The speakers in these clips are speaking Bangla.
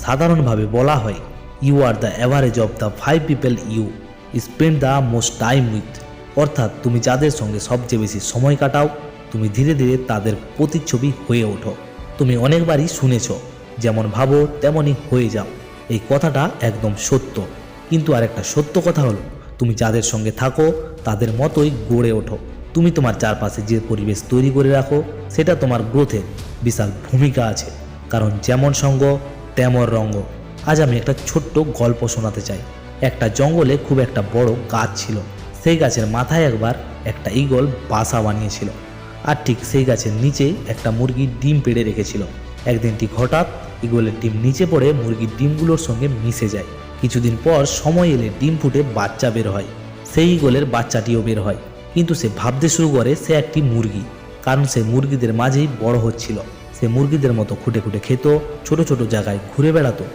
সাধারণভাবে বলা হয় you are the average of the 5 people you spend the most time with. অর্থাৎ তুমি যাদের সঙ্গে সবচেয়ে বেশি সময় কাটাও তুমি ধীরে ধীরে তাদের প্রতিচ্ছবি হয়ে ওঠো। তুমি অনেকবারই শুনেছ, যেমন ভাবো তেমনই হয়ে যাও। এই কথাটা একদম সত্য, কিন্তু আরেকটা সত্য কথা হলো তুমি যাদের সঙ্গে থাকো তাদের মতোই গড়ে ওঠো। তুমি তোমার চারপাশে যে পরিবেশ তৈরি করে রাখো সেটা তোমার গ্রোথের বিশাল ভূমিকা আছে, কারণ যেমন সঙ্গ তেমন রঙ্গ। আজ আমি একটা ছোট্ট গল্প শোনাতে চাই। একটা জঙ্গলে খুব একটা বড় গাছ ছিল। সেই গাছের মাথায় একবার একটা ঈগল বাসা বানিয়েছিল, আর ঠিক সেই গাছের নিচেই একটা মুরগি ডিম পেড়ে রেখেছিল। একদিন ঠিক হঠাৎ ঈগলের ডিম নিচে পড়ে মুরগির ডিমগুলোর সঙ্গে মিশে যায়। কিছুদিন পর সময় এলে ডিম ফুটে বাচ্চা বের হয়। সেই ঈগলের বাচ্চাটিও বের হয়, কিন্তু সে ভাবতে শুরু করে সে একটি মুরগি, কারণ সে মুরগিদের মাঝেই বড় হচ্ছিল। সে মুরগিদের মতো খুঁটে খুঁটে খেত, ছোট ছোট জায়গায় ঘুরে বেড়াতো,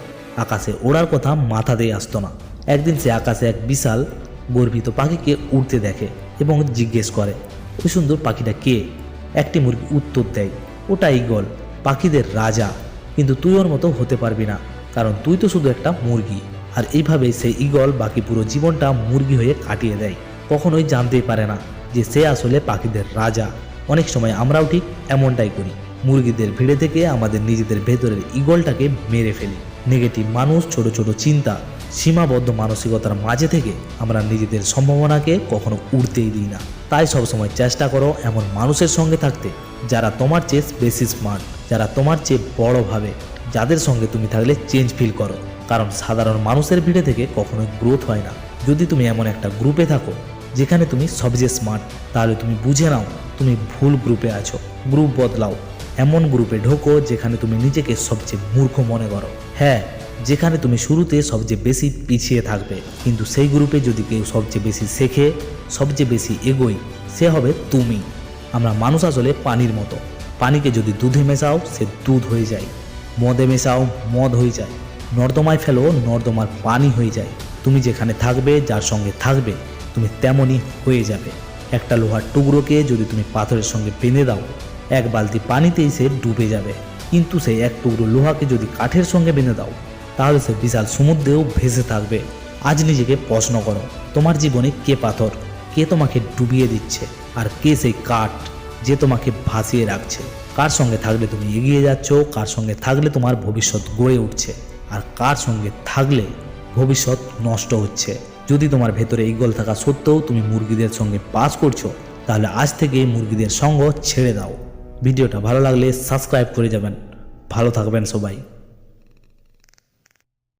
আকাশে ওড়ার কথা মাথাতেই আসতো না। একদিন সে আকাশে এক বিশাল গর্বিত পাখিকে উড়তে দেখে এবং জিজ্ঞেস করে, ওই সুন্দর পাখিটা কে? একটি মুরগি উত্তর দেয়, ওটা ঈগল, পাখিদের রাজা। কিন্তু তুই ওর মতো হতে পারবি না, কারণ তুই তো শুধু একটা মুরগি। আর এইভাবেই সেই ঈগল বাকি পুরো জীবনটা মুরগি হয়ে কাটিয়ে দেয়। কখনোই জানতেই পারে না যে সে আসলে পাখিদের রাজা। অনেক সময় আমরাও ঠিক এমনটাই করি, মুরগিদের ভিড়ে থেকে আমাদের নিজেদের ভেতরের ঈগলটাকে মেরে ফেলি। নেগেটিভ মানুষ, ছোট ছোট চিন্তা, সীমাবদ্ধ মানসিকতার মাঝে থেকে আমরা নিজেদের সম্ভাবনাকে কখনো উড়তেই দিই না। তাই সবসময় চেষ্টা করো এমন মানুষের সঙ্গে থাকতে যারা তোমার চেয়ে বেশি স্মার্ট, যারা তোমার চেয়ে বড় ভাবে, যাদের সঙ্গে তুমি থাকলে চেঞ্জ ফিল করো। কারণ সাধারণ মানুষের ভিড়ে থেকে কখনোই গ্রোথ হয় না। যদি তুমি এমন একটা গ্রুপে থাকো যেখানে তুমি সবচেয়ে স্মার্ট, তাহলে তুমি বুঝে নাও তুমি ভুল গ্রুপে আছো। গ্রুপ বদলাও, এমন গ্রুপে ঢোকো যেখানে তুমি নিজেকে সবচেয়ে মূর্খ মনে করো। হ্যাঁ, যেখানে তুমি শুরুতে সবচেয়ে বেশি পিছিয়ে থাকবে, কিন্তু সেই গ্রুপে যদি কেউ সবচেয়ে বেশি শেখে, সবচেয়ে বেশি এগোয়, সে হবে তুমি। আমরা মানুষ আসলে পানির মতো। পানিকে যদি দুধে মেশাও সে দুধ হয়ে যায়, মদে মেশাও মদ হয়ে যায়, নর্দমায় ফেলো নর্দমার পানি হয়ে যায়। তুমি যেখানে থাকবে, যার সঙ্গে থাকবে, তুমি তেমনই হয়ে যাবে। একটা লোহার টুকরোকে যদি তুমি পাথরের সঙ্গে বেঁধে দাও, এক বালতি পানিতেই সে ডুবে যাবে। কিন্তু সেই এক টুকরো লোহাকে যদি কাঠের সঙ্গে বেঁধে দাও, তাহলে সে বিশাল সমুদ্রেও ভেসে থাকবে। আজ নিজেকে প্রশ্ন করো, তোমার জীবনে কে পাথর, কে তোমাকে ডুবিয়ে দিচ্ছে, আর কে সেই কাঠ যে তোমাকে ভাসিয়ে রাখছে? কার সঙ্গে থাকলে তুমি এগিয়ে যাচ্ছ, কার সঙ্গে থাকলে তোমার ভবিষ্যৎ গড়ে উঠছে, আর কার সঙ্গে থাকলে ভবিষ্যৎ নষ্ট হচ্ছে? যদি তোমার ভেতরে ঈগল থাকা সত্ত্বেও তুমি মুরগিদের সঙ্গে বাস করছো, তাহলে আজ থেকে মুরগিদের সঙ্গ ছেড়ে দাও। ভিডিওটা ভালো লাগলে সাবস্ক্রাইব করে যাবেন। ভালো থাকবেন সবাই।